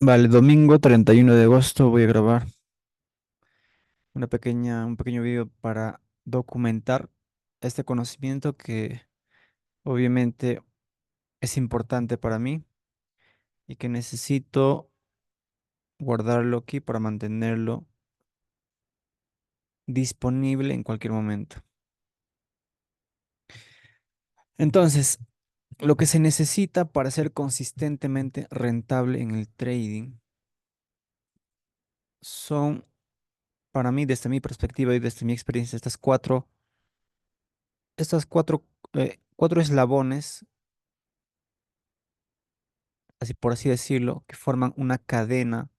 Vale, domingo 31 de agosto voy a grabar un pequeño video para documentar este conocimiento que obviamente es importante para mí y que necesito guardarlo aquí para mantenerlo disponible en cualquier momento. Entonces, lo que se necesita para ser consistentemente rentable en el trading son, para mí, desde mi perspectiva y desde mi experiencia, cuatro eslabones, así por así decirlo, que forman una cadena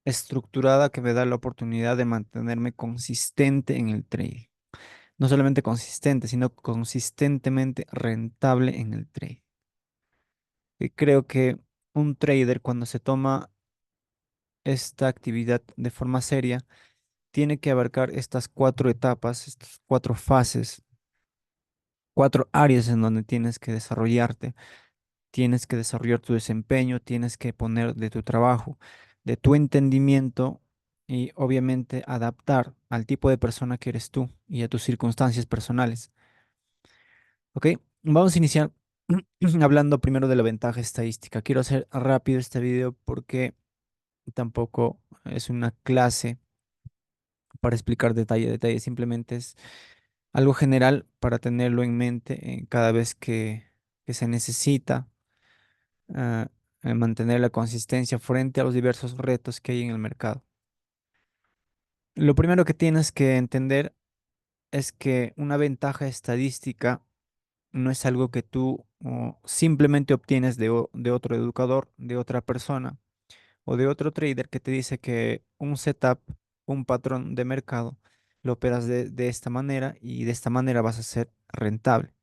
estructurada que me da la oportunidad de mantenerme consistente en el trade. No solamente consistente, sino consistentemente rentable en el trade. Y creo que un trader cuando se toma esta actividad de forma seria, tiene que abarcar estas cuatro etapas, estas cuatro fases, cuatro áreas en donde tienes que desarrollarte. Tienes que desarrollar tu desempeño, tienes que poner de tu trabajo, de tu entendimiento y obviamente adaptar al tipo de persona que eres tú y a tus circunstancias personales. ¿Ok? Vamos a iniciar hablando primero de la ventaja estadística. Quiero hacer rápido este video porque tampoco es una clase para explicar detalle a detalle, simplemente es algo general para tenerlo en mente cada vez que se necesita ah, mantener la consistencia frente a los diversos retos que hay en el mercado. Lo primero que tienes que entender es que una ventaja estadística no es algo que tú simplemente obtienes de otro educador, de otra persona o de otro trader que te dice que un setup, un patrón de mercado, lo operas de esta manera y de esta manera vas a ser rentable.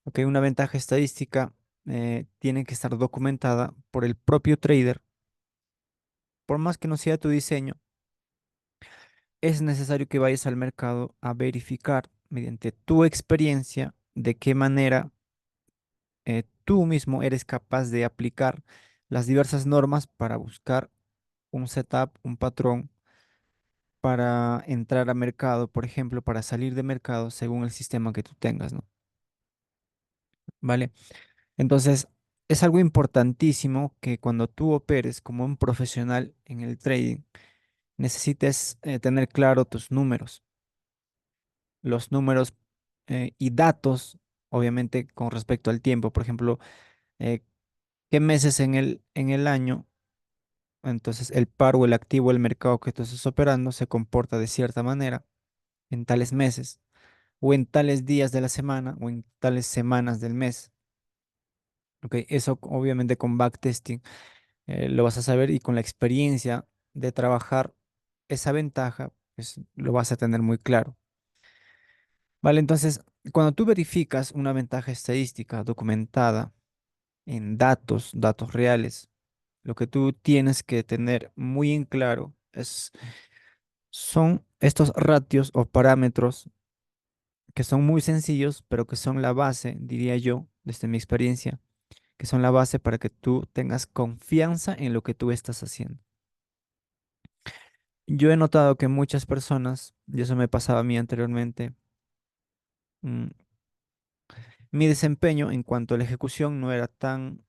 ¿Ok? Una ventaja estadística tiene que estar documentada por el propio trader. Por más que no sea tu diseño, es necesario que vayas al mercado a verificar mediante tu experiencia de qué manera tú mismo eres capaz de aplicar las diversas normas para buscar un setup, un patrón, para entrar a mercado, por ejemplo, para salir de mercado según el sistema que tú tengas, ¿no? ¿Vale? Entonces, es algo importantísimo que cuando tú operes como un profesional en el trading, necesites tener claro tus números, los números y datos, obviamente con respecto al tiempo. Por ejemplo, eh, qué meses en el año, entonces el par o el activo, el mercado que tú estás operando se comporta de cierta manera en tales meses, o en tales días de la semana, o en tales semanas del mes. Ok, eso obviamente con backtesting lo vas a saber y con la experiencia de trabajar esa ventaja, pues lo vas a tener muy claro. Vale, entonces, cuando tú verificas una ventaja estadística documentada en datos, datos reales, lo que tú tienes que tener muy en claro son estos ratios o parámetros que son muy sencillos, pero que son la base, diría yo, desde mi experiencia, que son la base para que tú tengas confianza en lo que tú estás haciendo. Yo he notado que muchas personas, y eso me pasaba a mí anteriormente, mm, mi desempeño en cuanto a la ejecución no era tan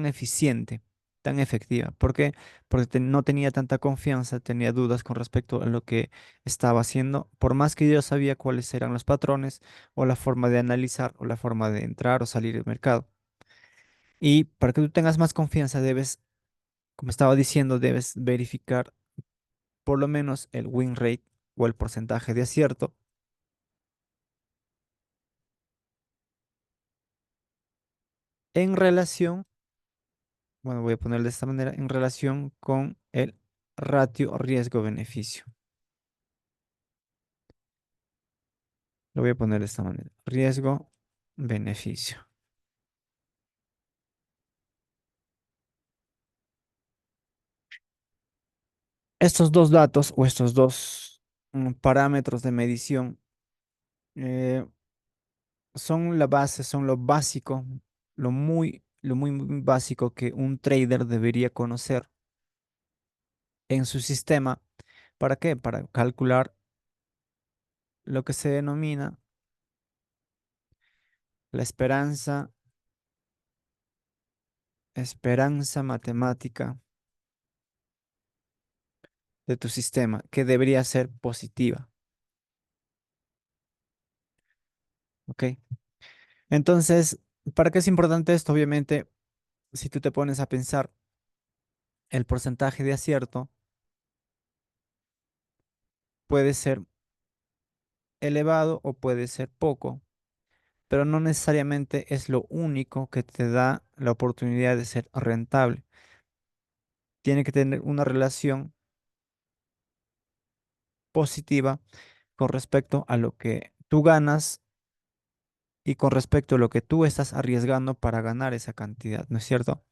eficiente, tan efectiva. ¿Por qué? Porque no tenía tanta confianza, tenía dudas con respecto a lo que estaba haciendo, por más que yo sabía cuáles eran los patrones o la forma de analizar o la forma de entrar o salir del mercado. Y para que tú tengas más confianza, debes, como estaba diciendo, debes verificar por lo menos el win rate o el porcentaje de acierto en relación, bueno, voy a ponerlo de esta manera, en relación con el ratio riesgo-beneficio. Lo voy a poner de esta manera. Riesgo, beneficio. Estos dos datos o estos dos parámetros de medición eh, son la base, son lo básico, muy básico que un trader debería conocer en su sistema. ¿Para qué? Para calcular lo que se denomina la esperanza matemática de tu sistema, que debería ser positiva. ¿Ok? Entonces, ¿para qué es importante esto? Obviamente, si tú te pones a pensar, el porcentaje de acierto puede ser elevado o puede ser poco, pero no necesariamente es lo único que te da la oportunidad de ser rentable. Tiene que tener una relación positiva con respecto a lo que tú ganas y con respecto a lo que tú estás arriesgando para ganar esa cantidad, ¿no es cierto?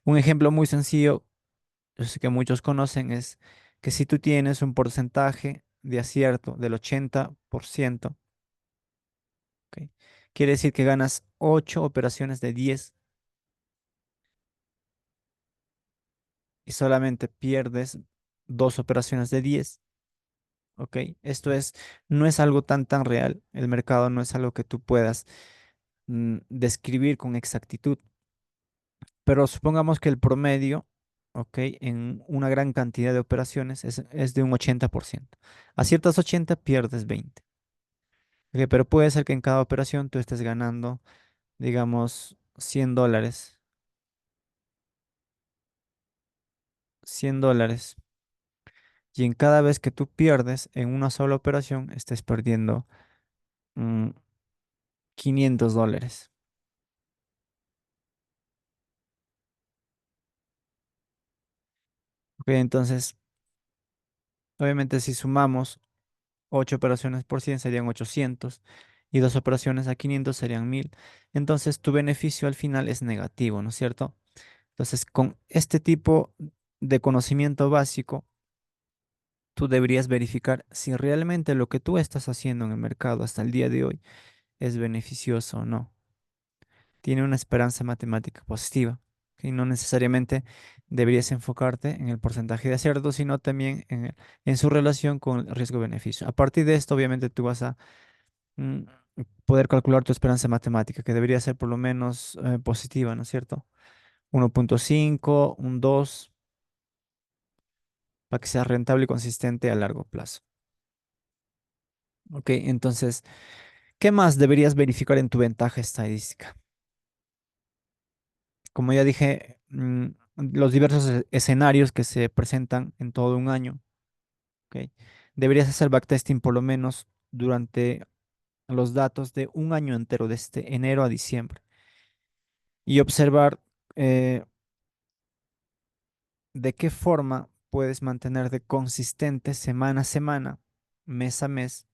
Un ejemplo muy sencillo, yo sé que muchos conocen, es que si tú tienes un porcentaje de acierto del 80%, ¿ok? Quiere decir que ganas 8 operaciones de 10 y solamente pierdes 2 operaciones de 10. ¿Ok? Esto no es algo tan real. El mercado no es algo que tú puedas describir con exactitud. Pero supongamos que el promedio, ¿ok? En una gran cantidad de operaciones es de un 80%. Aciertas 80, pierdes 20. ¿Ok? Pero puede ser que en cada operación tú estés ganando, digamos, $100. $100. Y en cada vez que tú pierdes en una sola operación, estés perdiendo mm, $500. ¿Ok? Entonces, obviamente si sumamos 8 operaciones por 100 serían 800 y 2 operaciones a 500 serían 1000. Entonces tu beneficio al final es negativo, ¿no es cierto? Entonces con este tipo de conocimiento básico, tú deberías verificar si realmente lo que tú estás haciendo en el mercado hasta el día de hoy es beneficioso o no. Tiene una esperanza matemática positiva. Y no necesariamente deberías enfocarte en el porcentaje de acierto, sino también en su relación con el riesgo-beneficio. A partir de esto, obviamente, tú vas a mm, poder calcular tu esperanza matemática, que debería ser por lo menos positiva, ¿no es cierto? 1.5, un 2, para que sea rentable y consistente a largo plazo. Ok, entonces, ¿qué más deberías verificar en tu ventaja estadística? Como ya dije, los diversos escenarios que se presentan en todo un año, ¿ok? Deberías hacer backtesting por lo menos durante los datos de un año entero, desde enero a diciembre, y observar eh, de qué forma puedes mantenerte consistente semana a semana, mes a mes,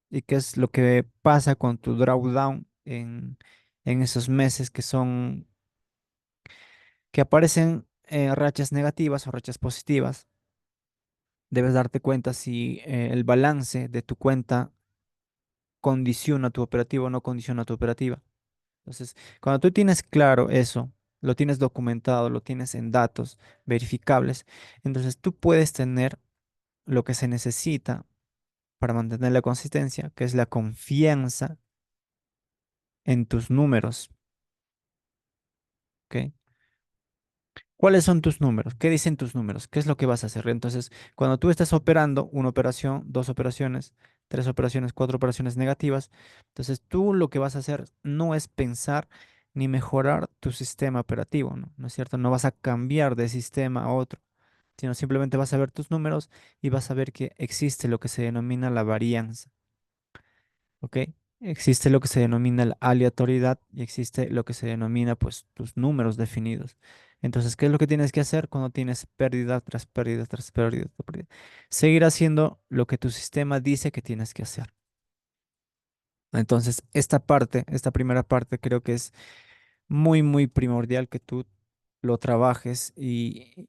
y qué es lo que pasa con tu drawdown en esos meses que aparecen rachas negativas o rachas positivas. Debes darte cuenta si el balance de tu cuenta condiciona tu operativa o no condiciona tu operativa. Entonces, cuando tú tienes claro eso, lo tienes documentado, lo tienes en datos verificables, entonces tú puedes tener lo que se necesita para mantener la consistencia, que es la confianza en tus números. ¿Ok? ¿Cuáles son tus números? ¿Qué dicen tus números? ¿Qué es lo que vas a hacer? Entonces, cuando tú estás operando una operación, dos operaciones, tres operaciones, cuatro operaciones negativas, entonces tú lo que vas a hacer no es pensar ni mejorar tu sistema operativo, ¿no? ¿No es cierto? No vas a cambiar de sistema a otro, sino simplemente vas a ver tus números y vas a ver que existe lo que se denomina la varianza. ¿Ok? Existe lo que se denomina la aleatoriedad y existe lo que se denomina, pues, tus números definidos. Entonces, ¿qué es lo que tienes que hacer cuando tienes pérdida tras pérdida tras pérdida tras pérdida? Seguir haciendo lo que tu sistema dice que tienes que hacer. Entonces, esta primera parte, creo que es muy primordial que tú lo trabajes y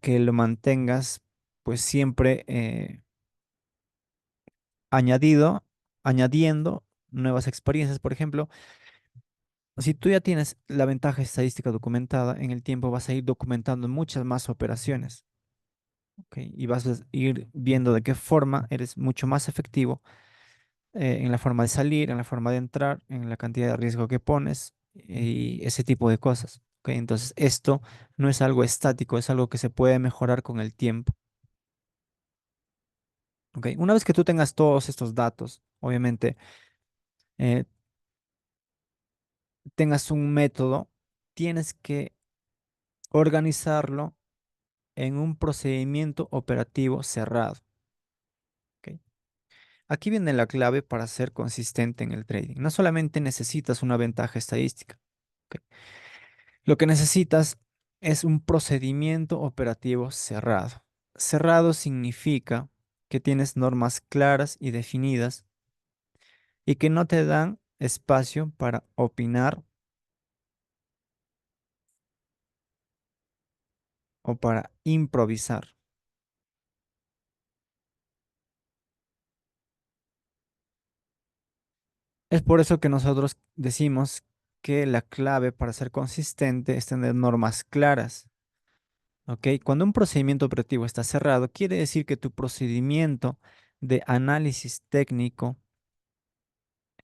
que lo mantengas, pues, siempre añadido, añadiendo nuevas experiencias. Por ejemplo, Si tú ya tienes la ventaja estadística documentada, en el tiempo vas a ir documentando muchas más operaciones, ¿ok? Y vas a ir viendo de qué forma eres mucho más efectivo en la forma de salir, en la forma de entrar, en la cantidad de riesgo que pones y ese tipo de cosas, ¿ok? Entonces, esto no es algo estático, es algo que se puede mejorar con el tiempo, ¿ok? Una vez que tú tengas todos estos datos, obviamente, eh, tengas un método, tienes que organizarlo en un procedimiento operativo cerrado. ¿Ok? Aquí viene la clave para ser consistente en el trading. No solamente necesitas una ventaja estadística. ¿Ok? Lo que necesitas es un procedimiento operativo cerrado. Cerrado significa que tienes normas claras y definidas y que no te dan espacio para opinar o para improvisar. Es por eso que nosotros decimos que la clave para ser consistente es tener normas claras. ¿Ok? Cuando un procedimiento operativo está cerrado, quiere decir que tu procedimiento de análisis técnico,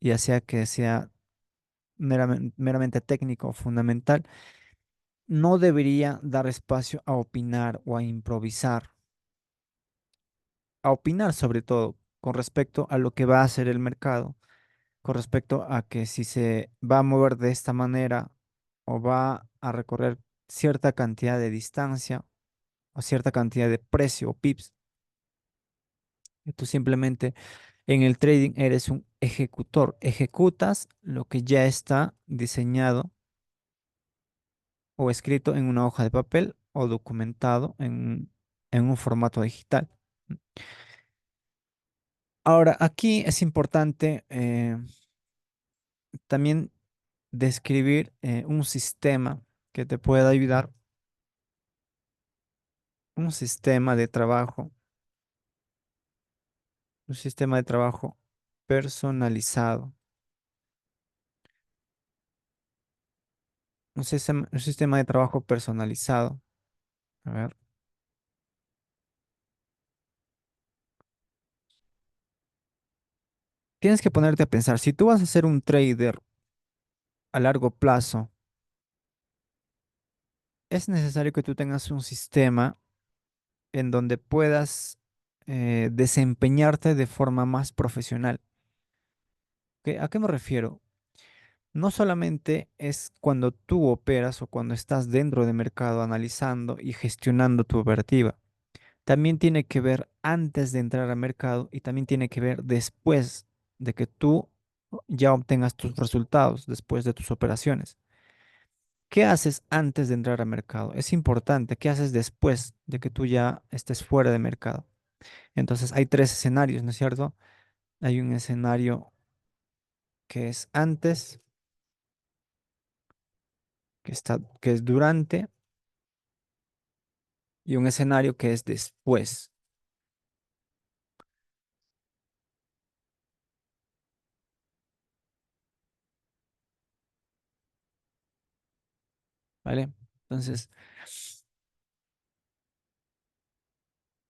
ya sea que sea meramente técnico o fundamental, no debería dar espacio a opinar o a improvisar. A opinar sobre todo con respecto a lo que va a hacer el mercado, con respecto a que si se va a mover de esta manera o va a recorrer cierta cantidad de distancia o cierta cantidad de precio o pips. Y tú simplemente en el trading eres un ejecutor. Ejecutas lo que ya está diseñado o escrito en una hoja de papel o documentado en un formato digital. Ahora, aquí es importante también describir un sistema que te pueda ayudar, un sistema de trabajo, un sistema de trabajo personalizado, un sistema de trabajo personalizado. A ver, tienes que ponerte a pensar, si tú vas a ser un trader a largo plazo, es necesario que tú tengas un sistema en donde puedas desempeñarte de forma más profesional. ¿A qué me refiero? No solamente es cuando tú operas o cuando estás dentro del mercado analizando y gestionando tu operativa. También tiene que ver antes de entrar al mercado y también tiene que ver después de que tú ya obtengas tus resultados, después de tus operaciones. ¿Qué haces antes de entrar al mercado? Es importante. ¿Qué haces después de que tú ya estés fuera de mercado? Entonces hay tres escenarios, ¿no es cierto? Hay un escenario que es antes, que es durante, y un escenario que es después, ¿vale? Entonces,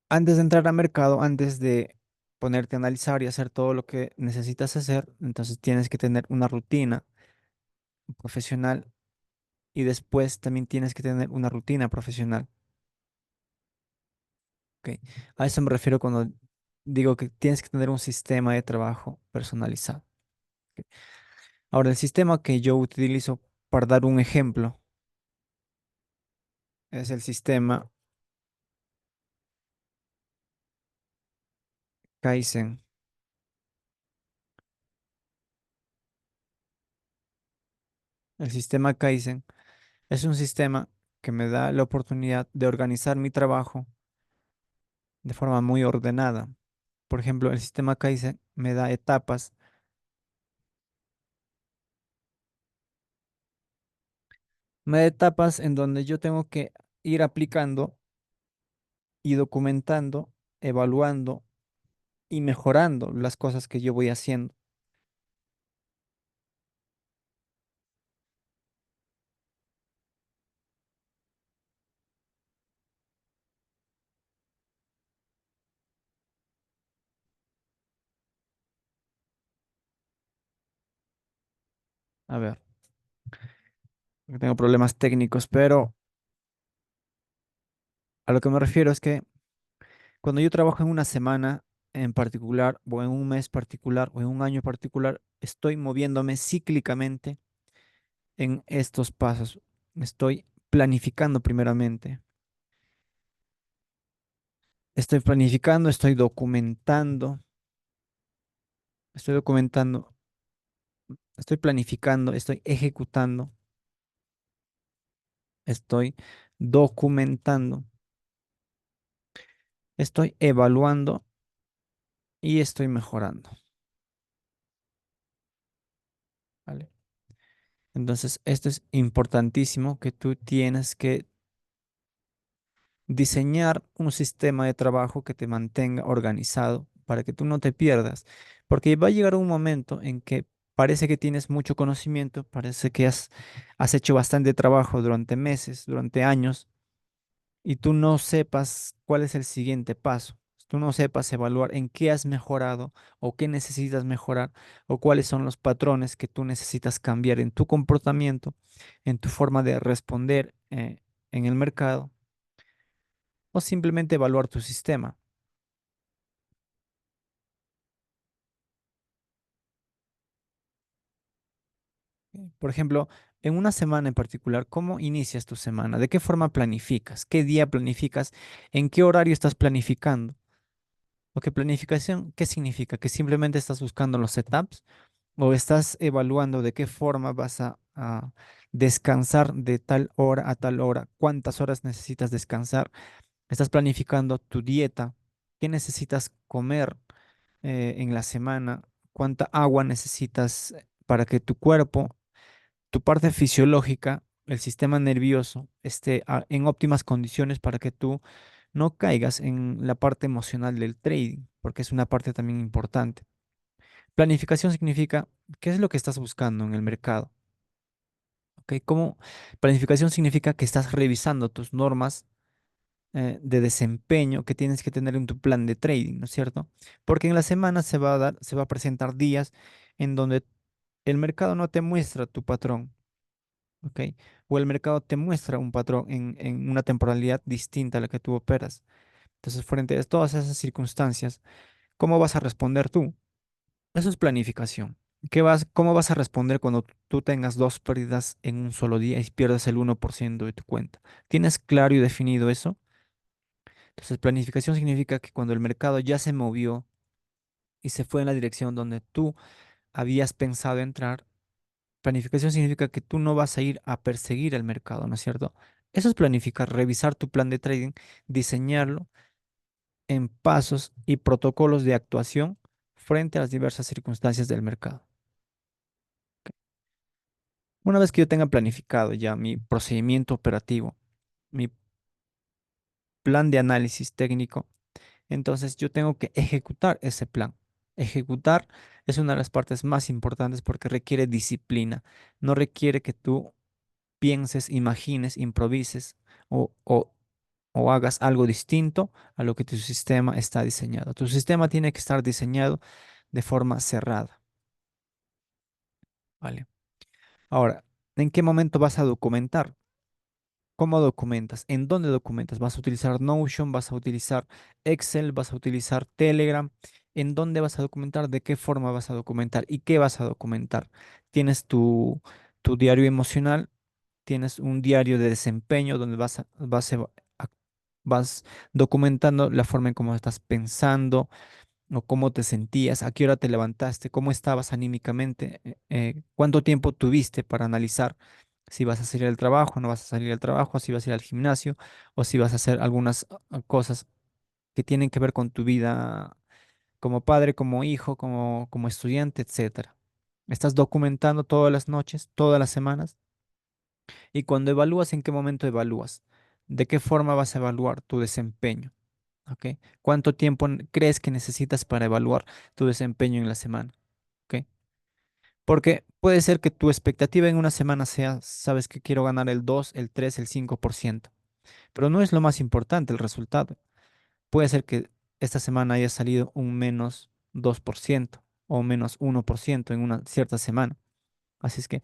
antes de entrar al mercado, antes de ponerte a analizar y hacer todo lo que necesitas hacer, entonces tienes que tener una rutina profesional y después también tienes que tener una rutina profesional. ¿Ok? A eso me refiero cuando digo que tienes que tener un sistema de trabajo personalizado. ¿Ok? Ahora, el sistema que yo utilizo para dar un ejemplo es el sistema Kaizen. El sistema Kaizen es un sistema que me da la oportunidad de organizar mi trabajo de forma muy ordenada. Por ejemplo, el sistema Kaizen me da etapas, me da etapas en donde yo tengo que ir aplicando y documentando, evaluando y mejorando las cosas que yo voy haciendo. A ver, tengo problemas técnicos, pero a lo que me refiero es que cuando yo trabajo en una semana en particular, o en un mes particular, o en un año particular, estoy moviéndome cíclicamente en estos pasos. Estoy planificando primeramente. Estoy planificando, estoy documentando, estoy planificando, estoy ejecutando, estoy documentando, estoy evaluando y estoy mejorando. ¿Vale? Entonces, esto es importantísimo que tú tienes que diseñar un sistema de trabajo que te mantenga organizado para que tú no te pierdas, porque va a llegar un momento en que parece que tienes mucho conocimiento, parece que has hecho bastante trabajo durante meses, durante años, y tú no sepas cuál es el siguiente paso. Tú no sepas evaluar en qué has mejorado o qué necesitas mejorar o cuáles son los patrones que tú necesitas cambiar en tu comportamiento, en tu forma de responder en el mercado o simplemente evaluar tu sistema. Por ejemplo, en una semana en particular, ¿cómo inicias tu semana? ¿De qué forma planificas? ¿Qué día planificas? ¿En qué horario estás planificando? Porque planificación, ¿qué significa? ¿Que simplemente estás buscando los setups o estás evaluando de qué forma vas a descansar de tal hora a tal hora? ¿Cuántas horas necesitas descansar? ¿Estás planificando tu dieta? ¿Qué necesitas comer en la semana? ¿Cuánta agua necesitas para que tu cuerpo, tu parte fisiológica, el sistema nervioso esté en óptimas condiciones para que tú no caigas en la parte emocional del trading, porque es una parte también importante? Planificación significa qué es lo que estás buscando en el mercado. ¿Ok? Planificación significa que estás revisando tus normas de desempeño que tienes que tener en tu plan de trading, ¿no es cierto? Porque en la semana se va a presentar días en donde el mercado no te muestra tu patrón. ¿Ok? O el mercado te muestra un patrón en una temporalidad distinta a la que tú operas. Entonces, frente a todas esas circunstancias, ¿cómo vas a responder tú? Eso es planificación. ¿Cómo vas a responder cuando tú tengas dos pérdidas en un solo día y pierdas el 1% de tu cuenta? ¿Tienes claro y definido eso? Entonces, planificación significa que cuando el mercado ya se movió y se fue en la dirección donde tú habías pensado entrar, planificación significa que tú no vas a ir a perseguir el mercado, ¿no es cierto? Eso es planificar, revisar tu plan de trading, diseñarlo en pasos y protocolos de actuación frente a las diversas circunstancias del mercado. Una vez que yo tenga planificado ya mi procedimiento operativo, mi plan de análisis técnico, entonces yo tengo que ejecutar ese plan. Ejecutar es una de las partes más importantes porque requiere disciplina. No requiere que tú pienses, imagines, improvises o, o, o hagas algo distinto a lo que tu sistema está diseñado. Tu sistema tiene que estar diseñado de forma cerrada, ¿vale? Ahora, ¿en qué momento vas a documentar? ¿Cómo documentas? ¿En dónde documentas? ¿Vas a utilizar Notion? ¿Vas a utilizar Excel? ¿Vas a utilizar Telegram? ¿En dónde vas a documentar? ¿De qué forma vas a documentar? ¿Y qué vas a documentar? ¿Tienes tu diario emocional? ¿Tienes un diario de desempeño donde vas documentando la forma en cómo estás pensando o cómo te sentías, a qué hora te levantaste, cómo estabas anímicamente, cuánto tiempo tuviste para analizar si vas a salir al trabajo, no vas a salir al trabajo, si vas a ir al gimnasio o si vas a hacer algunas cosas que tienen que ver con tu vida como padre, como hijo, como estudiante, etcétera. Estás documentando todas las noches, todas las semanas, y cuando evalúas, ¿en qué momento evalúas? ¿De qué forma vas a evaluar tu desempeño? ¿Ok? ¿Cuánto tiempo crees que necesitas para evaluar tu desempeño en la semana? ¿Ok? Porque puede ser que tu expectativa en una semana sea, sabes que quiero ganar el 2, el 3, el 5%, pero no es lo más importante el resultado. Puede ser que esta semana haya salido un menos 2% o menos 1% en una cierta semana. Así es que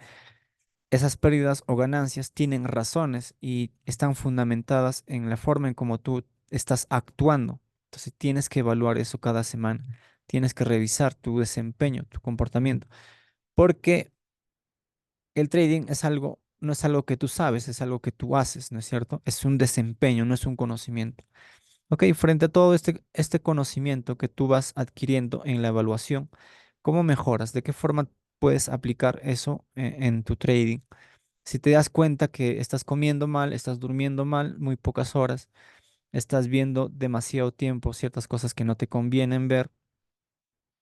esas pérdidas o ganancias tienen razones y están fundamentadas en la forma en cómo tú estás actuando. Entonces tienes que evaluar eso cada semana. Tienes que revisar tu desempeño, tu comportamiento, porque el trading es algo, no es algo que tú sabes, es algo que tú haces, ¿no es cierto? Es un desempeño, no es un conocimiento. Ok, frente a todo este conocimiento que tú vas adquiriendo en la evaluación, ¿cómo mejoras? ¿De qué forma puedes aplicar eso en tu trading? Si te das cuenta que estás comiendo mal, estás durmiendo mal, muy pocas horas, estás viendo demasiado tiempo ciertas cosas que no te convienen ver,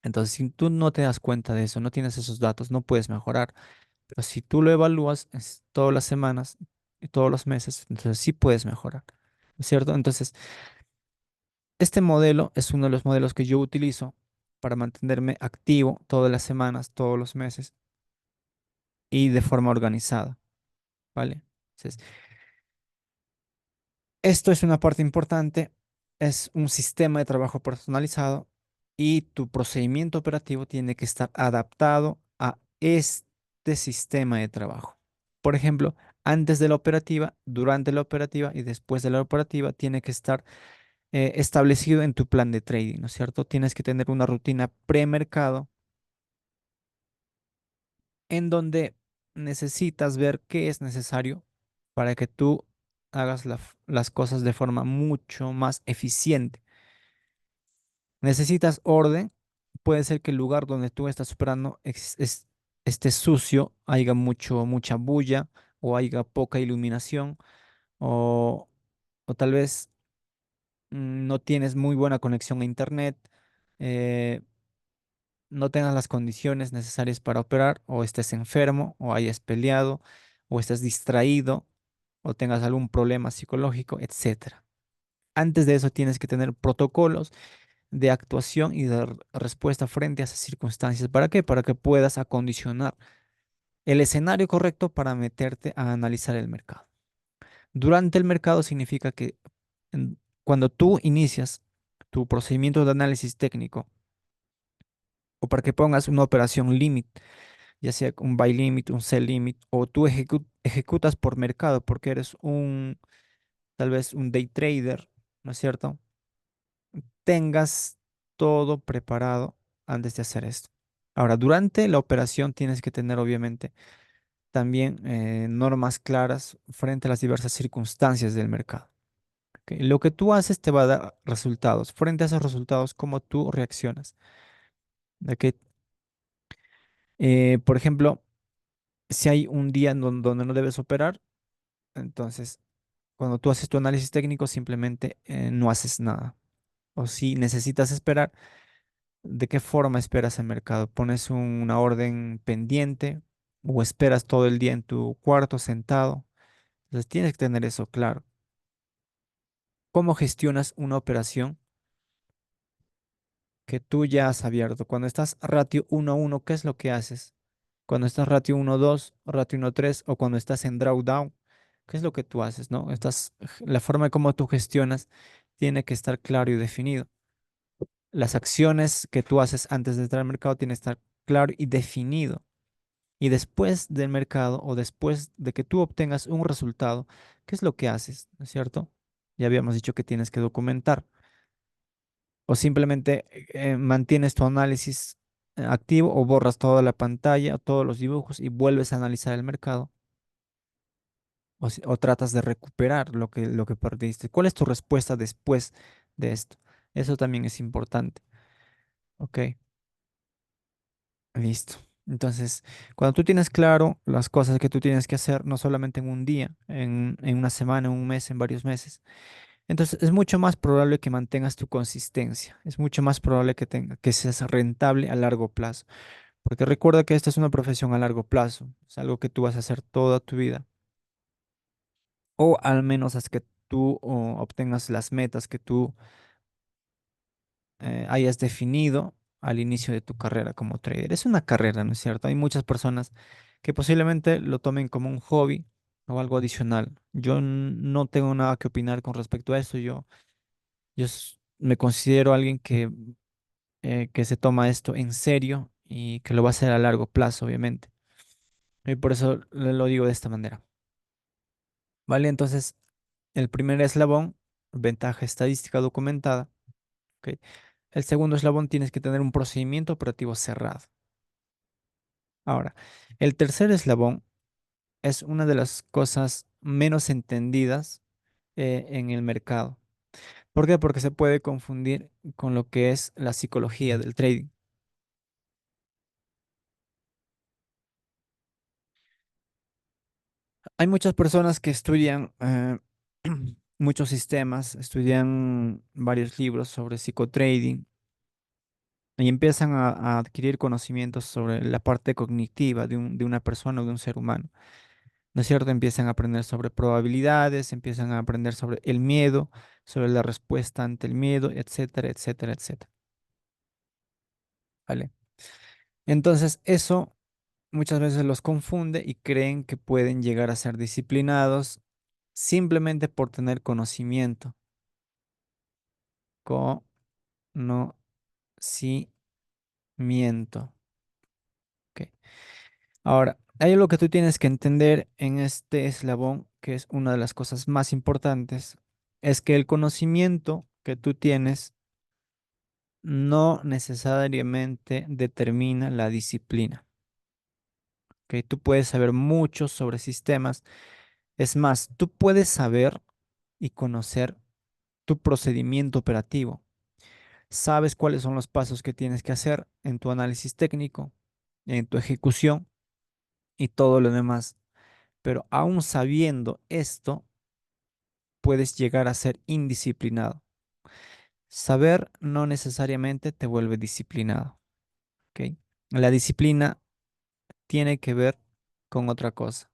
entonces si tú no te das cuenta de eso, no tienes esos datos, no puedes mejorar. Pero si tú lo evalúas todas las semanas y todos los meses, entonces sí puedes mejorar, ¿no es cierto? Entonces, este modelo es uno de los modelos que yo utilizo para mantenerme activo todas las semanas, todos los meses y de forma organizada, ¿vale? Entonces, esto es una parte importante, es un sistema de trabajo personalizado y tu procedimiento operativo tiene que estar adaptado a este sistema de trabajo. Por ejemplo, antes de la operativa, durante la operativa y después de la operativa tiene que estar establecido en tu plan de trading, ¿no es cierto? Tienes que tener una rutina premercado en donde necesitas ver qué es necesario para que tú hagas las cosas de forma mucho más eficiente. Necesitas orden. Puede ser que el lugar donde tú estás operando esté sucio, haya mucha bulla o haya poca iluminación o, o tal vez no tienes muy buena conexión a internet, eh, no tengas las condiciones necesarias para operar o estés enfermo o hayas peleado o estés distraído o tengas algún problema psicológico, etcétera. Antes de eso tienes que tener protocolos de actuación y de respuesta frente a esas circunstancias. ¿Para qué? Para que puedas acondicionar el escenario correcto para meterte a analizar el mercado. Durante el mercado significa que cuando tú inicias tu procedimiento de análisis técnico o para que pongas una operación limit, ya sea un buy limit, un sell limit, o tú ejecutas por mercado porque eres tal vez un day trader, ¿no es cierto? Tengas todo preparado antes de hacer esto. Ahora, durante la operación tienes que tener obviamente también normas claras frente a las diversas circunstancias del mercado. ¿Ok? Lo que tú haces te va a dar resultados. Frente a esos resultados, ¿cómo tú reaccionas? ¿Ok? Por ejemplo, si hay un día en donde no debes operar, entonces cuando tú haces tu análisis técnico simplemente no haces nada. O si necesitas esperar, ¿de qué forma esperas el mercado? ¿Pones una orden pendiente o esperas todo el día en tu cuarto sentado? Entonces tienes que tener eso claro. ¿Cómo gestionas una operación que tú ya has abierto? Cuando estás ratio 1-1, ¿qué es lo que haces? Cuando estás ratio 1-2, ratio 1-3 o cuando estás en drawdown, ¿qué es lo que tú haces, no? La forma de cómo tú gestionas tiene que estar claro y definido. Las acciones que tú haces antes de entrar al mercado tienen que estar claro y definido. Y después del mercado o después de que tú obtengas un resultado, ¿qué es lo que haces? ¿No es cierto? Ya habíamos dicho que tienes que documentar o simplemente mantienes tu análisis activo o borras toda la pantalla, todos los dibujos y vuelves a analizar el mercado o tratas de recuperar lo que perdiste. ¿Cuál es tu respuesta después de esto? Eso también es importante. Ok, listo. Entonces, cuando tú tienes claro las cosas que tú tienes que hacer, no solamente en un día, en una semana, en un mes, en varios meses, entonces es mucho más probable que mantengas tu consistencia. Es mucho más probable que seas rentable a largo plazo. Porque recuerda que esta es una profesión a largo plazo. Es algo que tú vas a hacer toda tu vida. O al menos hasta que tú obtengas las metas que tú hayas definido al inicio de tu carrera como trader. Es una carrera, ¿no es cierto? Hay muchas personas que posiblemente lo tomen como un hobby o algo adicional. Yo no tengo nada que opinar con respecto a eso. Yo me considero alguien que se toma esto en serio y que lo va a hacer a largo plazo, obviamente. Y por eso lo digo de esta manera. ¿Vale? Entonces, el primer eslabón, ventaja estadística documentada. ¿Ok? El segundo eslabón, tienes que tener un procedimiento operativo cerrado. Ahora, el tercer eslabón es una de las cosas menos entendidas en el mercado. ¿Por qué? Porque se puede confundir con lo que es la psicología del trading. Hay muchas personas que estudian muchos sistemas, estudian varios libros sobre psicotrading y empiezan a adquirir conocimientos sobre la parte cognitiva de una persona o de un ser humano. ¿No es cierto? Empiezan a aprender sobre probabilidades, empiezan a aprender sobre el miedo, sobre la respuesta ante el miedo, etcétera, etcétera, etcétera. ¿Vale? Entonces, eso muchas veces los confunde y creen que pueden llegar a ser disciplinados simplemente por tener conocimiento. Conocimiento. Ok. Ahora, hay algo que tú tienes que entender en este eslabón, que es una de las cosas más importantes, es que el conocimiento que tú tienes no necesariamente determina la disciplina. ¿Ok? Tú puedes saber mucho sobre sistemas. Es más, tú puedes saber y conocer tu procedimiento operativo. Sabes cuáles son los pasos que tienes que hacer en tu análisis técnico, en tu ejecución y todo lo demás. Pero aún sabiendo esto, puedes llegar a ser indisciplinado. Saber no necesariamente te vuelve disciplinado. ¿Ok? La disciplina tiene que ver con otra cosa.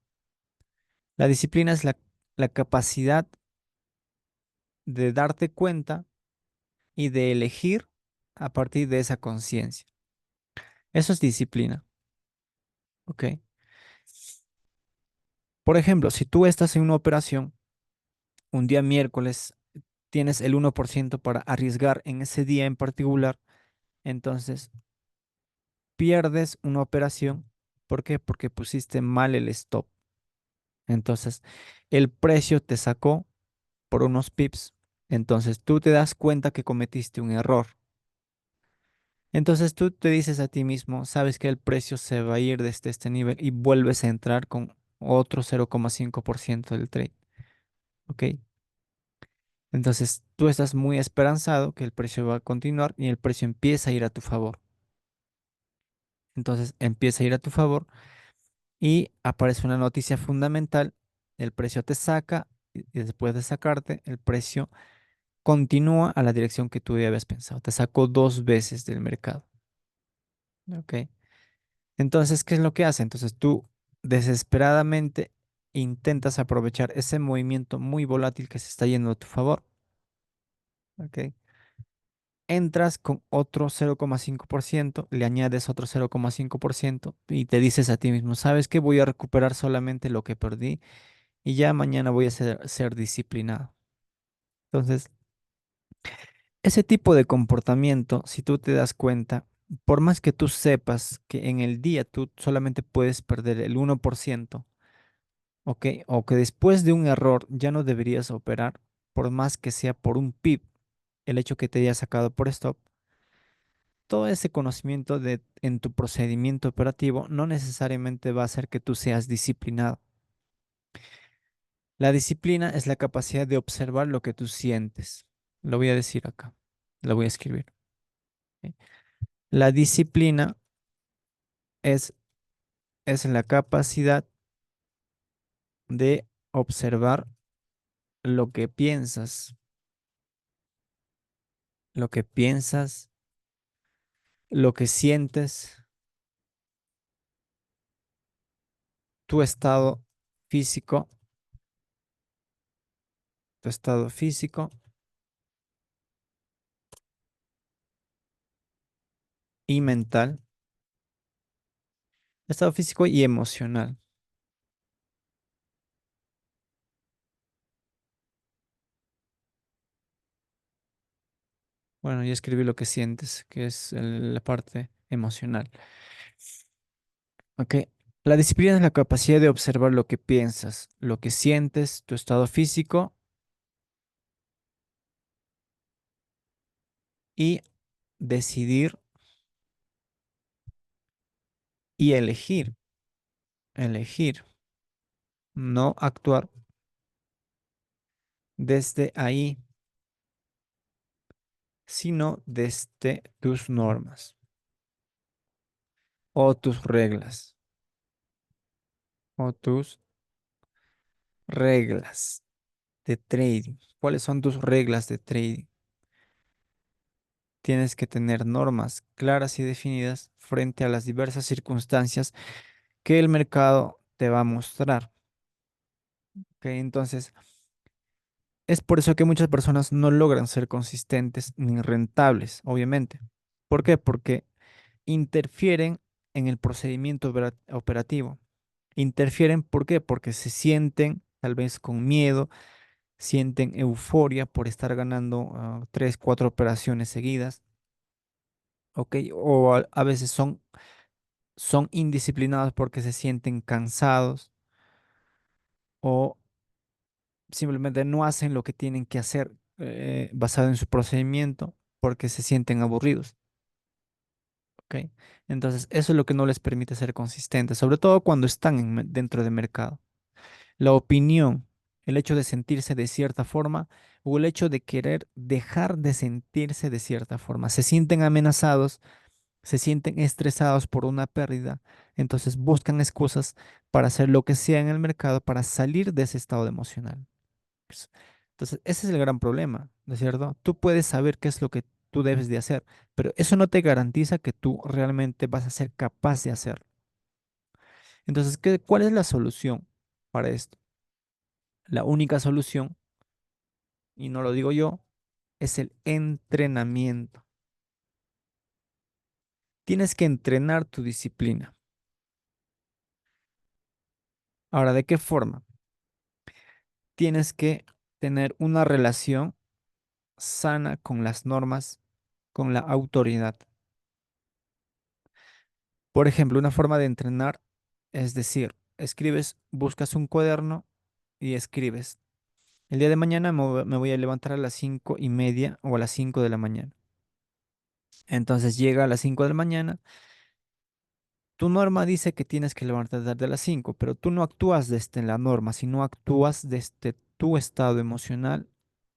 La disciplina es la capacidad de darte cuenta y de elegir a partir de esa conciencia. Eso es disciplina. ¿Ok? Por ejemplo, si tú estás en una operación, un día miércoles, tienes el 1% para arriesgar en ese día en particular, entonces pierdes una operación. ¿Por qué? Porque pusiste mal el stop. Entonces, el precio te sacó por unos pips. Entonces, tú te das cuenta que cometiste un error. Entonces, tú te dices a ti mismo, sabes que el precio se va a ir desde este nivel y vuelves a entrar con otro 0,5% del trade. ¿Ok? Entonces, tú estás muy esperanzado que el precio va a continuar y el precio empieza a ir a tu favor. Entonces, empieza a ir a tu favor y aparece una noticia fundamental, el precio te saca y después de sacarte, el precio continúa a la dirección que tú ya habías pensado. Te sacó dos veces del mercado. ¿Ok? Entonces, ¿qué es lo que hace? Entonces tú desesperadamente intentas aprovechar ese movimiento muy volátil que se está yendo a tu favor. ¿Ok? Entras con otro 0,5%, le añades otro 0,5% y te dices a ti mismo, ¿sabes qué? Voy a recuperar solamente lo que perdí y ya mañana voy a ser disciplinado. Entonces, ese tipo de comportamiento, si tú te das cuenta, por más que tú sepas que en el día tú solamente puedes perder el 1%, ¿ok? O que después de un error ya no deberías operar, por más que sea por un pip, el hecho que te haya sacado por stop, todo ese conocimiento en tu procedimiento operativo no necesariamente va a hacer que tú seas disciplinado. La disciplina es la capacidad de observar lo que tú sientes. Lo voy a decir acá, lo voy a escribir. ¿Ok? La disciplina es, es la capacidad de observar lo que piensas, lo que piensas, lo que sientes, tu estado físico, tu estado físico y mental, estado físico y emocional. Bueno, ya escribí lo que sientes, que es la parte emocional. Ok. La disciplina es la capacidad de observar lo que piensas, lo que sientes, tu estado físico y decidir y elegir, no actuar desde ahí, sino desde tus normas o tus reglas o tus reglas de trading. ¿Cuáles son tus reglas de trading? Tienes que tener normas claras y definidas frente a las diversas circunstancias que el mercado te va a mostrar. ¿Ok? Entonces, es por eso que muchas personas no logran ser consistentes ni rentables, obviamente. ¿Por qué? Porque interfieren en el procedimiento operativo. Interfieren, ¿por qué? Porque se sienten tal vez con miedo, sienten euforia por estar ganando tres, cuatro operaciones seguidas, ¿ok? O a veces son indisciplinados porque se sienten cansados o simplemente no hacen lo que tienen que hacer basado en su procedimiento porque se sienten aburridos, ¿ok? Entonces, eso es lo que no les permite ser consistentes, sobre todo cuando están dentro del mercado. La opinión, el hecho de sentirse de cierta forma o el hecho de querer dejar de sentirse de cierta forma. Se sienten amenazados, se sienten estresados por una pérdida, entonces buscan excusas para hacer lo que sea en el mercado para salir de ese estado emocional. Pues, entonces, ese es el gran problema, ¿no es cierto? Tú puedes saber qué es lo que tú debes de hacer, pero eso no te garantiza que tú realmente vas a ser capaz de hacerlo. Entonces, ¿cuál es la solución para esto? La única solución, y no lo digo yo, es el entrenamiento. Tienes que entrenar tu disciplina. Ahora, ¿de qué forma? Tienes que tener una relación sana con las normas, con la autoridad. Por ejemplo, una forma de entrenar es decir, escribes, buscas un cuaderno y escribes. El día de mañana me voy a levantar a las 5:30 o a las 5 de la mañana. Entonces llega a las 5 de la mañana. Tu norma dice que tienes que levantarte a las 5, pero tú no actúas desde la norma, sino actúas desde tu estado emocional,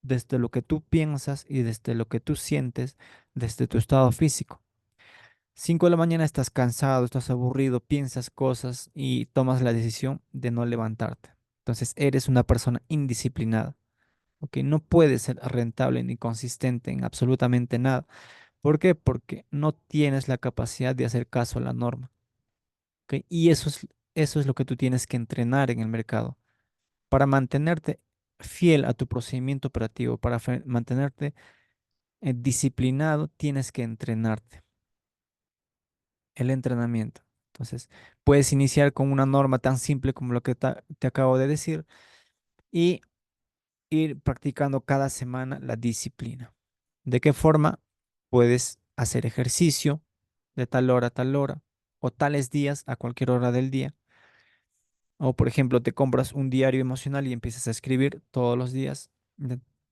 desde lo que tú piensas y desde lo que tú sientes, desde tu estado físico. 5 de la mañana estás cansado, estás aburrido, piensas cosas y tomas la decisión de no levantarte. Entonces eres una persona indisciplinada, ¿ok? No puedes ser rentable ni consistente en absolutamente nada. ¿Por qué? Porque no tienes la capacidad de hacer caso a la norma. ¿Ok? Y eso es lo que tú tienes que entrenar en el mercado. Para mantenerte fiel a tu procedimiento operativo, para mantenerte disciplinado, tienes que entrenarte. El entrenamiento. Entonces, puedes iniciar con una norma tan simple como lo que te acabo de decir y ir practicando cada semana la disciplina. ¿De qué forma? Puedes hacer ejercicio de tal hora a tal hora o tales días a cualquier hora del día. O, por ejemplo, te compras un diario emocional y empiezas a escribir todos los días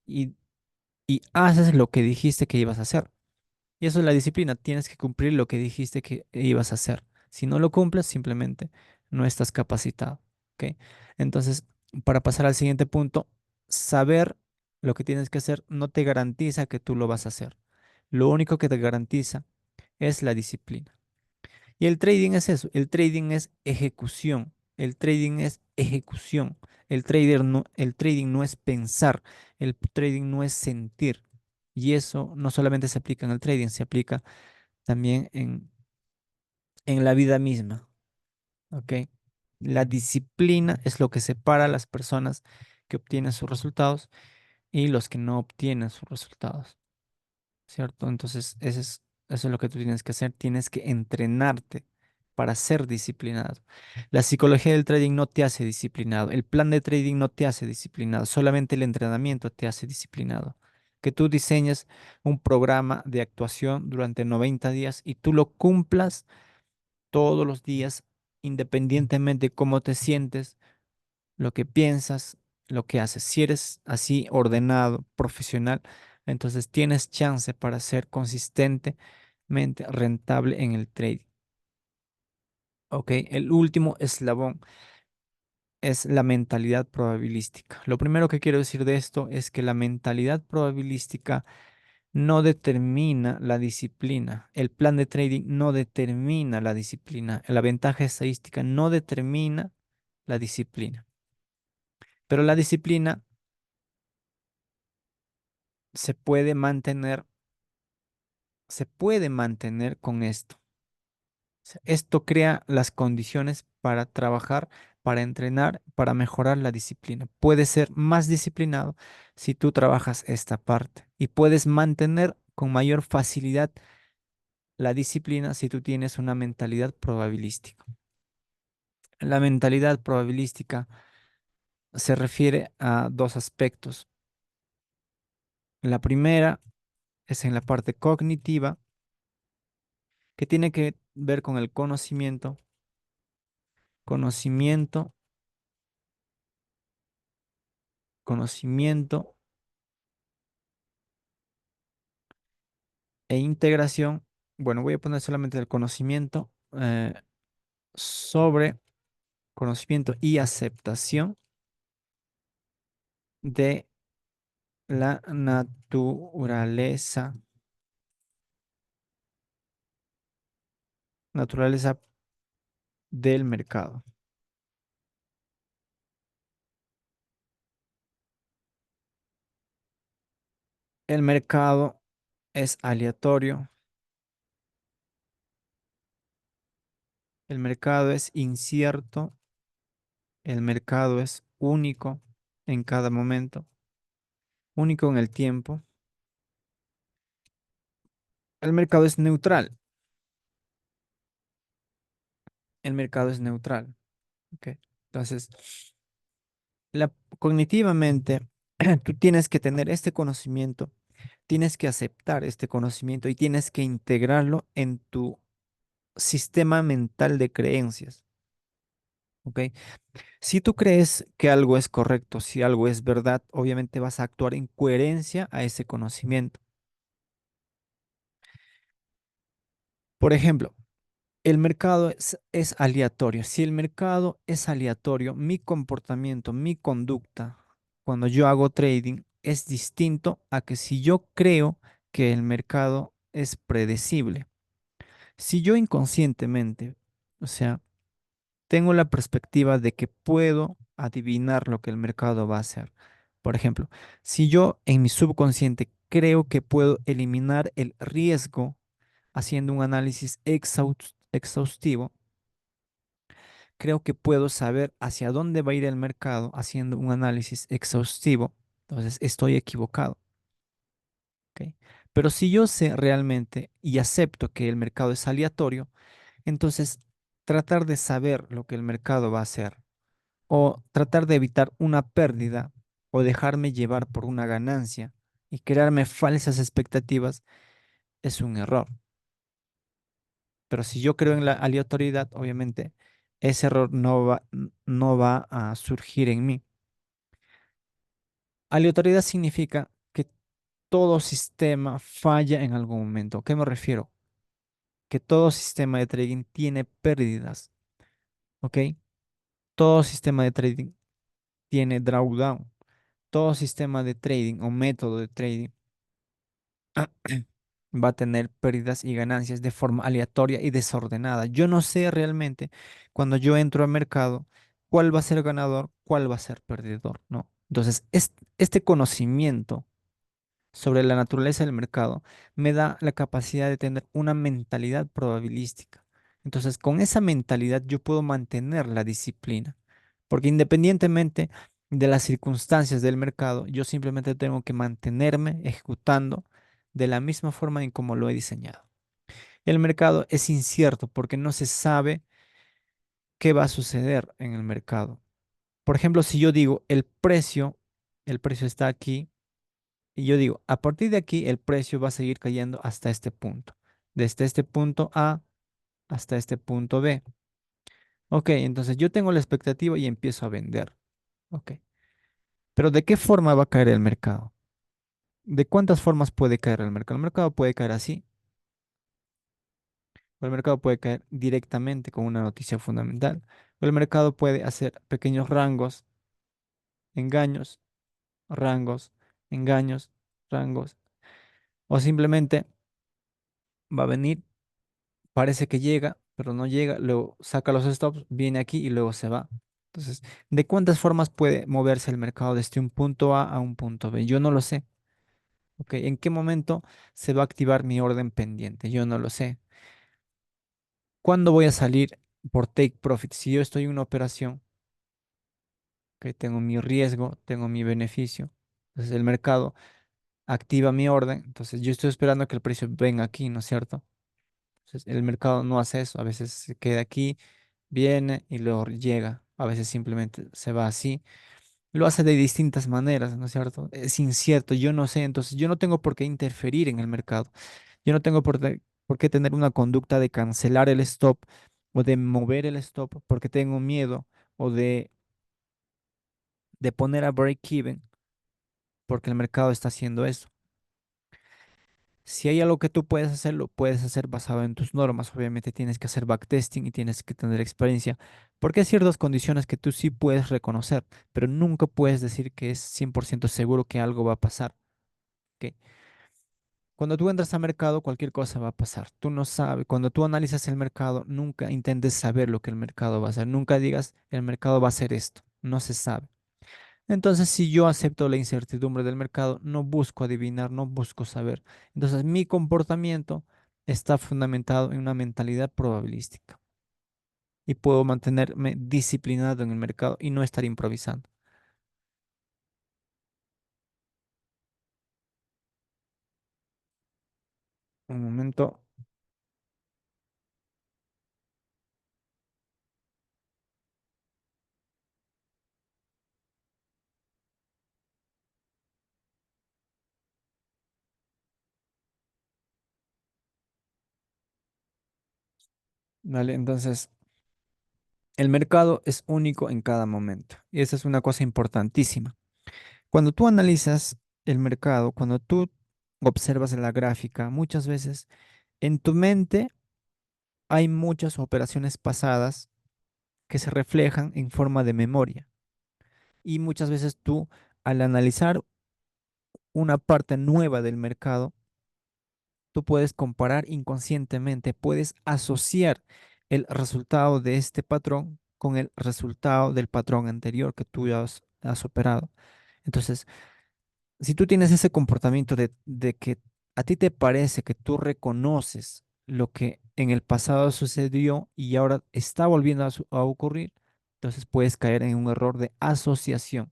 y, y haces lo que dijiste que ibas a hacer. Y eso es la disciplina. Tienes que cumplir lo que dijiste que ibas a hacer. Si no lo cumples, simplemente no estás capacitado. ¿Ok? Entonces, para pasar al siguiente punto, saber lo que tienes que hacer no te garantiza que tú lo vas a hacer. Lo único que te garantiza es la disciplina. Y el trading es eso, el trading es ejecución, el trading es ejecución. El trading no es pensar, el trading no es sentir. Y eso no solamente se aplica en el trading, se aplica también en la vida misma, ¿ok? La disciplina es lo que separa a las personas que obtienen sus resultados y los que no obtienen sus resultados. ¿Cierto? Entonces, eso es lo que tú tienes que hacer. Tienes que entrenarte para ser disciplinado. La psicología del trading no te hace disciplinado. El plan de trading no te hace disciplinado. Solamente el entrenamiento te hace disciplinado. Que tú diseñes un programa de actuación durante 90 días y tú lo cumplas todos los días independientemente cómo te sientes, lo que piensas, lo que haces. Si eres así ordenado, profesional, entonces tienes chance para ser consistentemente rentable en el trading. Ok, el último eslabón es la mentalidad probabilística. Lo primero que quiero decir de esto es que la mentalidad probabilística no determina la disciplina. El plan de trading no determina la disciplina. La ventaja estadística no determina la disciplina. Pero la disciplina se puede mantener, se puede mantener con esto. O sea, esto crea las condiciones para trabajar, para entrenar, para mejorar la disciplina. Puedes ser más disciplinado si tú trabajas esta parte y puedes mantener con mayor facilidad la disciplina si tú tienes una mentalidad probabilística. La mentalidad probabilística se refiere a dos aspectos. La primera es en la parte cognitiva, que tiene que ver con el conocimiento, conocimiento e integración. Bueno, voy a poner solamente el conocimiento sobre conocimiento y aceptación de la naturaleza del mercado. El mercado es aleatorio, el mercado es incierto, el mercado es único en cada momento, único en el tiempo. El mercado es neutral, el mercado es neutral. ¿Ok? Entonces, cognitivamente, tú tienes que tener este conocimiento, tienes que aceptar este conocimiento y tienes que integrarlo en tu sistema mental de creencias. ¿Ok? Si tú crees que algo es correcto, si algo es verdad, obviamente vas a actuar en coherencia a ese conocimiento. Por ejemplo, el mercado es aleatorio. Si el mercado es aleatorio, mi comportamiento, mi conducta, cuando yo hago trading, es distinto a que si yo creo que el mercado es predecible. Si yo inconscientemente, o sea, tengo la perspectiva de que puedo adivinar lo que el mercado va a hacer. Por ejemplo, si yo en mi subconsciente creo que puedo eliminar el riesgo haciendo un análisis exhaustivo, creo que puedo saber hacia dónde va a ir el mercado haciendo un análisis exhaustivo. Entonces, estoy equivocado. ¿Ok? Pero si yo sé realmente y acepto que el mercado es aleatorio, entonces tratar de saber lo que el mercado va a hacer o tratar de evitar una pérdida o dejarme llevar por una ganancia y crearme falsas expectativas es un error. Pero si yo creo en la aleatoriedad, obviamente ese error no va a surgir en mí. Aleatoriedad significa que todo sistema falla en algún momento. ¿A qué me refiero? Que todo sistema de trading tiene pérdidas, ¿ok? Todo sistema de trading tiene drawdown. Todo sistema de trading o método de trading va a tener pérdidas y ganancias de forma aleatoria y desordenada. Yo no sé realmente cuando yo entro al mercado cuál va a ser ganador, cuál va a ser perdedor, ¿no? Entonces, este conocimiento sobre la naturaleza del mercado me da la capacidad de tener una mentalidad probabilística. Entonces, con esa mentalidad yo puedo mantener la disciplina, porque independientemente de las circunstancias del mercado, yo simplemente tengo que mantenerme ejecutando de la misma forma en como lo he diseñado. El mercado es incierto porque no se sabe qué va a suceder en el mercado. Por ejemplo, si yo digo el precio está aquí. Y yo digo, a partir de aquí el precio va a seguir cayendo hasta este punto. Desde este punto A hasta este punto B. Ok, entonces yo tengo la expectativa y empiezo a vender. Ok. Pero ¿de qué forma va a caer el mercado? ¿De cuántas formas puede caer el mercado? El mercado puede caer así, o el mercado puede caer directamente con una noticia fundamental, o el mercado puede hacer pequeños rangos, engaños, rangos, engaños, rangos, o simplemente va a venir, parece que llega, pero no llega, luego saca los stops, viene aquí y luego se va. Entonces, ¿de cuántas formas puede moverse el mercado desde un punto A a un punto B? Yo no lo sé. ¿Ok? ¿En qué momento se va a activar mi orden pendiente? Yo no lo sé. ¿Cuándo voy a salir por take profit? Si yo estoy en una operación, que tengo mi riesgo, tengo mi beneficio, entonces el mercado activa mi orden, entonces yo estoy esperando que el precio venga aquí, ¿no es cierto? Entonces el mercado no hace eso, a veces se queda aquí, viene y luego llega, a veces simplemente se va así. Lo hace de distintas maneras, ¿no es cierto? Es incierto, yo no sé, entonces yo no tengo por qué interferir en el mercado. Yo no tengo por qué tener una conducta de cancelar el stop o de mover el stop porque tengo miedo o de poner a break even porque el mercado está haciendo eso. Si hay algo que tú puedes hacer, lo puedes hacer basado en tus normas. Obviamente tienes que hacer backtesting y tienes que tener experiencia porque hay ciertas condiciones que tú sí puedes reconocer, pero nunca puedes decir que es 100% seguro que algo va a pasar. ¿Ok? Cuando tú entras al mercado, cualquier cosa va a pasar. Tú no sabes. Cuando tú analizas el mercado, nunca intentes saber lo que el mercado va a hacer. Nunca digas, el mercado va a hacer esto. No se sabe. Entonces, si yo acepto la incertidumbre del mercado, no busco adivinar, no busco saber. Entonces, mi comportamiento está fundamentado en una mentalidad probabilística y puedo mantenerme disciplinado en el mercado y no estar improvisando. Un momento, ¿vale? Entonces, el mercado es único en cada momento y esa es una cosa importantísima. Cuando tú analizas el mercado, cuando tú observas la gráfica, muchas veces en tu mente hay muchas operaciones pasadas que se reflejan en forma de memoria. Y muchas veces tú, al analizar una parte nueva del mercado, tú puedes comparar inconscientemente, puedes asociar el resultado de este patrón con el resultado del patrón anterior que tú ya has operado. Entonces, si tú tienes ese comportamiento de que a ti te parece que tú reconoces lo que en el pasado sucedió y ahora está volviendo a ocurrir, entonces puedes caer en un error de asociación.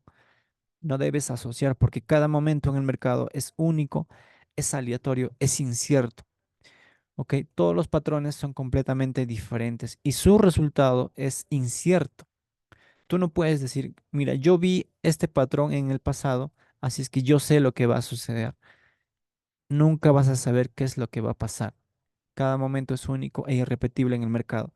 No debes asociar porque cada momento en el mercado es único, es aleatorio, es incierto. ¿Ok? Todos los patrones son completamente diferentes y su resultado es incierto. Tú no puedes decir, mira, yo vi este patrón en el pasado, así es que yo sé lo que va a suceder. Nunca vas a saber qué es lo que va a pasar. Cada momento es único e irrepetible en el mercado.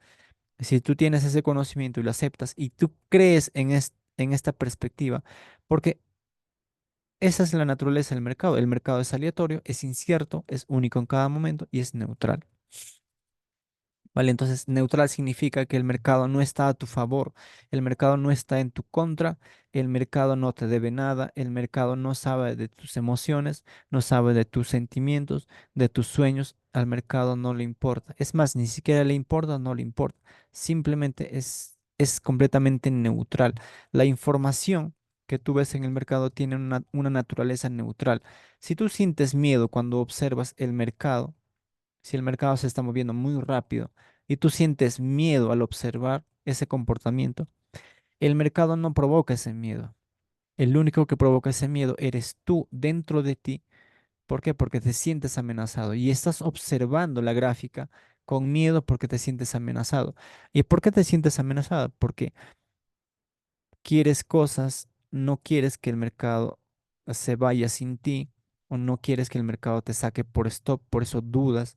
Si tú tienes ese conocimiento y lo aceptas y tú crees en esta perspectiva, porque esa es la naturaleza del mercado. El mercado es aleatorio, es incierto, es único en cada momento y es neutral. ¿Vale? Entonces, neutral significa que el mercado no está a tu favor, el mercado no está en tu contra, el mercado no te debe nada, el mercado no sabe de tus emociones, no sabe de tus sentimientos, de tus sueños, al mercado no le importa. Es más, ni siquiera le importa, no le importa. Simplemente es completamente neutral. La información que tú ves en el mercado tiene una naturaleza neutral. Si tú sientes miedo cuando observas el mercado, si el mercado se está moviendo muy rápido y tú sientes miedo al observar ese comportamiento, el mercado no provoca ese miedo. El único que provoca ese miedo eres tú dentro de ti. ¿Por qué? Porque te sientes amenazado y estás observando la gráfica con miedo porque te sientes amenazado. ¿Y por qué te sientes amenazado? Porque quieres cosas, no quieres que el mercado se vaya sin ti o no quieres que el mercado te saque por stop, por eso dudas.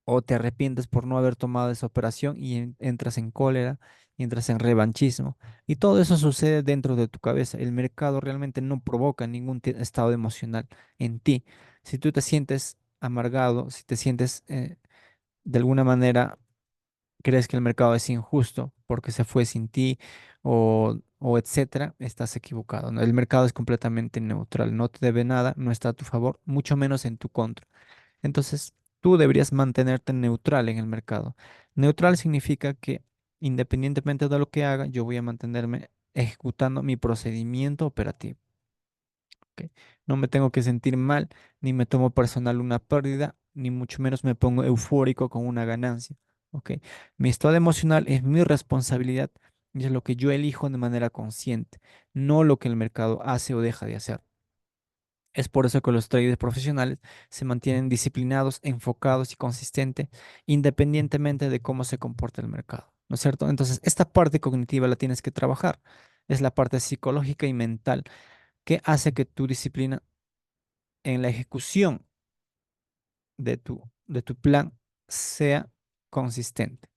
o te arrepientes por no haber tomado esa operación y entras en cólera, y entras en revanchismo. Y todo eso sucede dentro de tu cabeza. El mercado realmente no provoca ningún estado emocional en ti. Si tú te sientes amargado, si te sientes de alguna manera, crees que el mercado es injusto porque se fue sin ti o etcétera, estás equivocado, ¿no? El mercado es completamente neutral, no te debe nada, no está a tu favor, mucho menos en tu contra. Entonces, tú deberías mantenerte neutral en el mercado. Neutral significa que independientemente de lo que haga, yo voy a mantenerme ejecutando mi procedimiento operativo. ¿Ok? No me tengo que sentir mal, ni me tomo personal una pérdida, ni mucho menos me pongo eufórico con una ganancia. ¿Ok? Mi estado emocional es mi responsabilidad y es lo que yo elijo de manera consciente, no lo que el mercado hace o deja de hacer. Es por eso que los traders profesionales se mantienen disciplinados, enfocados y consistentes, independientemente de cómo se comporta el mercado, ¿no es cierto? Entonces, esta parte cognitiva la tienes que trabajar. Es la parte psicológica y mental que hace que tu disciplina en la ejecución de tu plan sea consistente.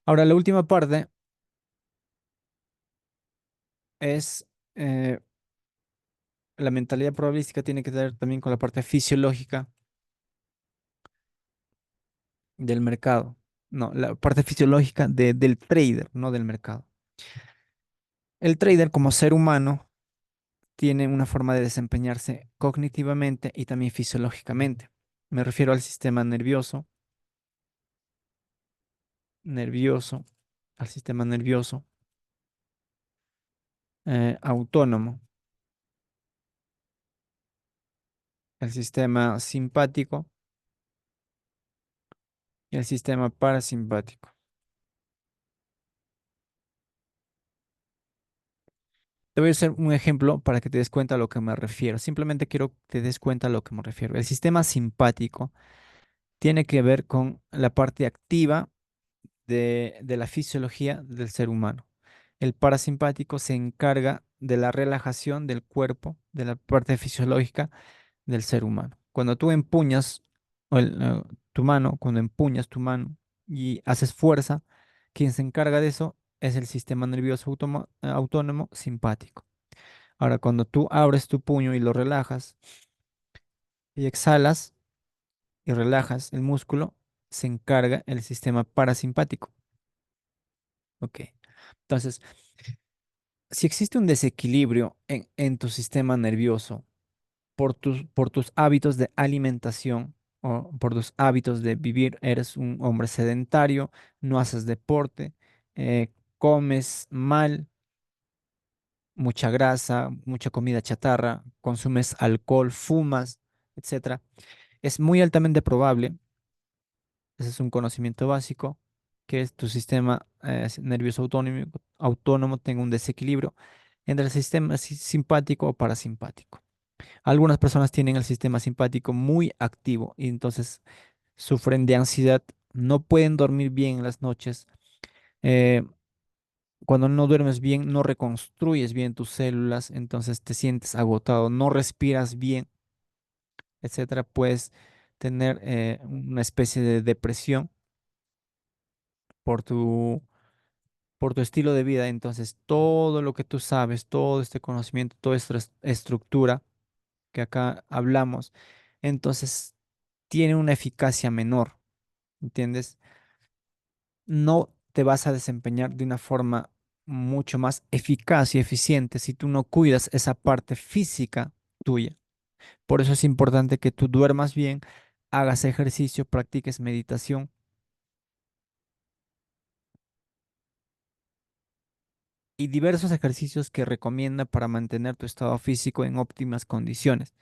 Ahora, la última parte es la mentalidad probabilística tiene que ver también con la parte fisiológica del mercado. No, la parte fisiológica del trader, no del mercado. El trader como ser humano tiene una forma de desempeñarse cognitivamente y también fisiológicamente. Me refiero al sistema nervioso, al sistema nervioso autónomo, el sistema simpático y el sistema parasimpático. Te voy a hacer un ejemplo para que te des cuenta a lo que me refiero. Simplemente quiero que te des cuenta a lo que me refiero. El sistema simpático tiene que ver con la parte activa de la fisiología del ser humano. El parasimpático se encarga de la relajación del cuerpo, de la parte fisiológica del ser humano. Cuando tú empuñas tu mano, cuando empuñas tu mano y haces fuerza, quien se encarga de eso es el sistema nervioso autónomo simpático. Ahora, cuando tú abres tu puño y lo relajas y exhalas y relajas el músculo, se encarga el sistema parasimpático. Ok. Entonces, si existe un desequilibrio en tu sistema nervioso por tus hábitos de alimentación o por tus hábitos de vivir, eres un hombre sedentario, no haces deporte, comes mal, mucha grasa, mucha comida chatarra, consumes alcohol, fumas, etcétera, es muy altamente probable, ese es un conocimiento básico, que tu sistema nervioso autónomo tenga un desequilibrio entre el sistema simpático o parasimpático. Algunas personas tienen el sistema simpático muy activo y entonces sufren de ansiedad, no pueden dormir bien en las noches. eh, Cuando no duermes bien, no reconstruyes bien tus células, entonces te sientes agotado, no respiras bien, etcétera. Puedes tener una especie de depresión por tu estilo de vida. Entonces, todo lo que tú sabes, todo este conocimiento, toda esta estructura que acá hablamos, entonces tiene una eficacia menor, ¿entiendes? No te vas a desempeñar de una forma mucho más eficaz y eficiente si tú no cuidas esa parte física tuya. Por eso es importante que tú duermas bien, hagas ejercicio, practiques meditación y diversos ejercicios que recomienda para mantener tu estado físico en óptimas condiciones.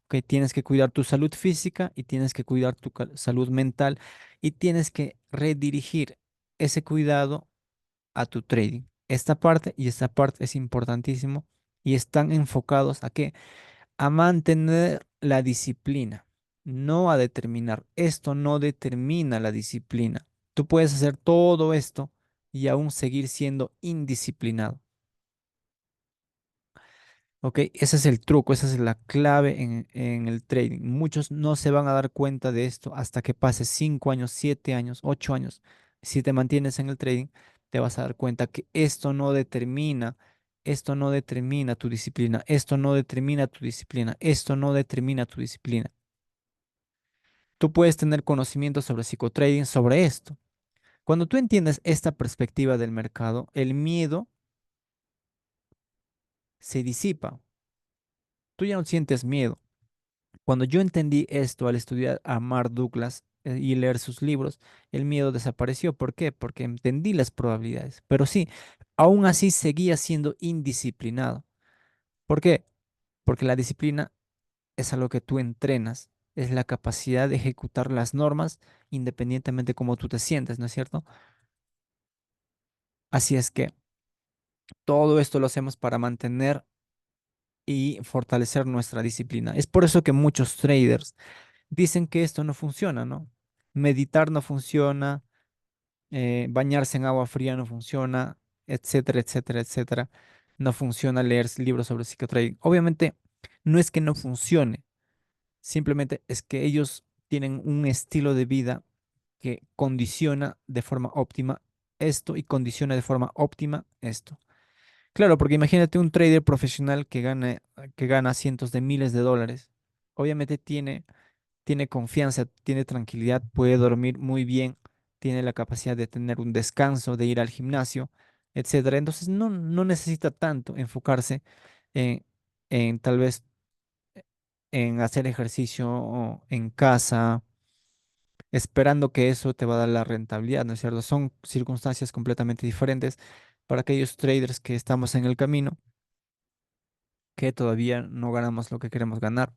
Que tienes que cuidar tu salud física y tienes que cuidar tu salud mental y tienes que redirigir ese cuidado a tu trading. Esta parte es importantísimo y están enfocados a qué? A mantener la disciplina, no a determinar. Esto no determina la disciplina. Tú puedes hacer todo esto y aún seguir siendo indisciplinado. ¿Ok? Ese es el truco, esa es la clave en el trading. Muchos no se van a dar cuenta de esto hasta que pase 5 años, 7 años, 8 años. Si te mantienes en el trading, te vas a dar cuenta que esto no determina tu disciplina, esto no determina tu disciplina, esto no determina tu disciplina. Tú puedes tener conocimiento sobre psicotrading, sobre esto. Cuando tú entiendes esta perspectiva del mercado, el miedo se disipa. Tú ya no sientes miedo. Cuando yo entendí esto al estudiar a Mark Douglas y leer sus libros, el miedo desapareció. ¿Por qué? Porque entendí las probabilidades. Pero sí, aún así seguía siendo indisciplinado. ¿Por qué? Porque la disciplina es algo que tú entrenas, es la capacidad de ejecutar las normas independientemente de cómo tú te sientes, ¿no es cierto? Así es que todo esto lo hacemos para mantener y fortalecer nuestra disciplina. Es por eso que muchos traders dicen que esto no funciona, ¿no? Meditar no funciona, bañarse en agua fría no funciona, etcétera, etcétera, etcétera. No funciona leer libros sobre psicotrading. Obviamente, no es que no funcione, simplemente es que ellos tienen un estilo de vida que condiciona de forma óptima esto y condiciona de forma óptima esto. Claro, porque imagínate un trader profesional que gana cientos de miles de dólares. Obviamente tiene confianza, tiene tranquilidad, puede dormir muy bien, tiene la capacidad de tener un descanso, de ir al gimnasio, etcétera. Entonces no necesita tanto enfocarse en, en tal vez en hacer ejercicio o en casa, esperando que eso te va a dar la rentabilidad, ¿no es cierto? Son circunstancias completamente diferentes para aquellos traders que estamos en el camino, que todavía no ganamos lo que queremos ganar.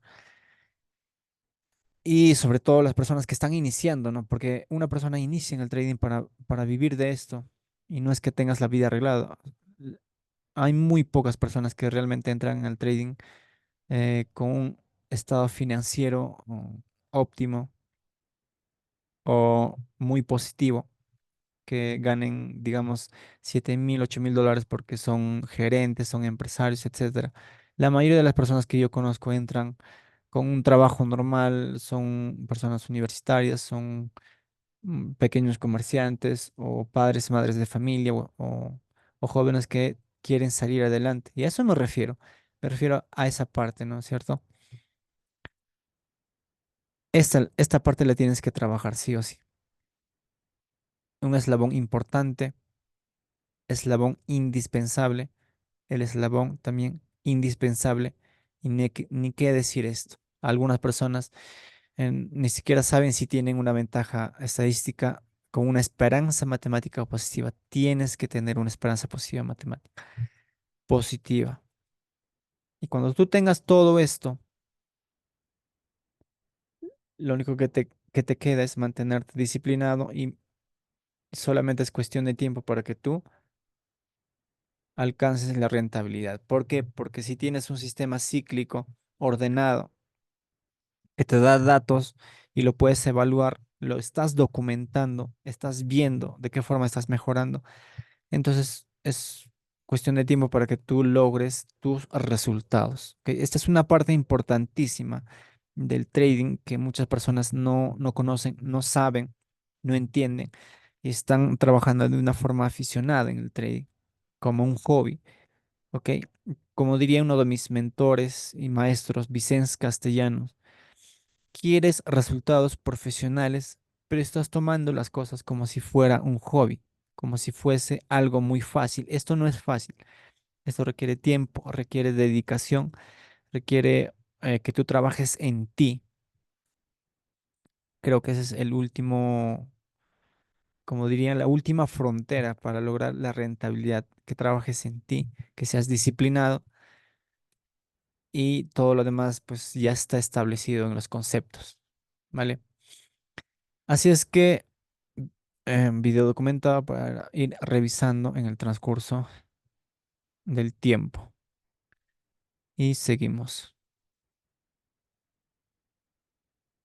Y sobre todo las personas que están iniciando, ¿no? Porque una persona inicia en el trading para vivir de esto y no es que tengas la vida arreglada. L- Hay muy pocas personas que realmente entran en el trading con un estado financiero óptimo o muy positivo, que ganen, digamos, 7.000, 8.000 dólares porque son gerentes, son empresarios, etcétera. La mayoría de las personas que yo conozco entran con un trabajo normal, son personas universitarias, son pequeños comerciantes o padres, madres de familia o jóvenes que quieren salir adelante. Y a eso me refiero a esa parte, ¿no es cierto? Esta parte la tienes que trabajar sí o sí. Un eslabón importante, eslabón indispensable, el eslabón también indispensable. Y ni qué decir esto. Algunas personas ni siquiera saben si tienen una ventaja estadística con una esperanza matemática positiva. Tienes que tener una esperanza positiva matemática positiva. Y cuando tú tengas todo esto, lo único que te queda es mantenerte disciplinado y solamente es cuestión de tiempo para que tú alcances la rentabilidad. ¿Por qué? Porque si tienes un sistema cíclico ordenado que te da datos y lo puedes evaluar, lo estás documentando, estás viendo de qué forma estás mejorando. Entonces es cuestión de tiempo para que tú logres tus resultados. ¿Ok? Esta es una parte importantísima del trading que muchas personas no conocen, no saben, no entienden y están trabajando de una forma aficionada en el trading, como un hobby. ¿Ok? Como diría uno de mis mentores y maestros, Vicente Castellanos, quieres resultados profesionales, pero estás tomando las cosas como si fuera un hobby, como si fuese algo muy fácil. Esto no es fácil. Esto requiere tiempo, requiere dedicación, requiere que tú trabajes en ti. Creo que ese es el último, como dirían, la última frontera para lograr la rentabilidad, que trabajes en ti, que seas disciplinado y todo lo demás pues ya está establecido en los conceptos, ¿vale? Así es que video documentado para ir revisando en el transcurso del tiempo. Y seguimos.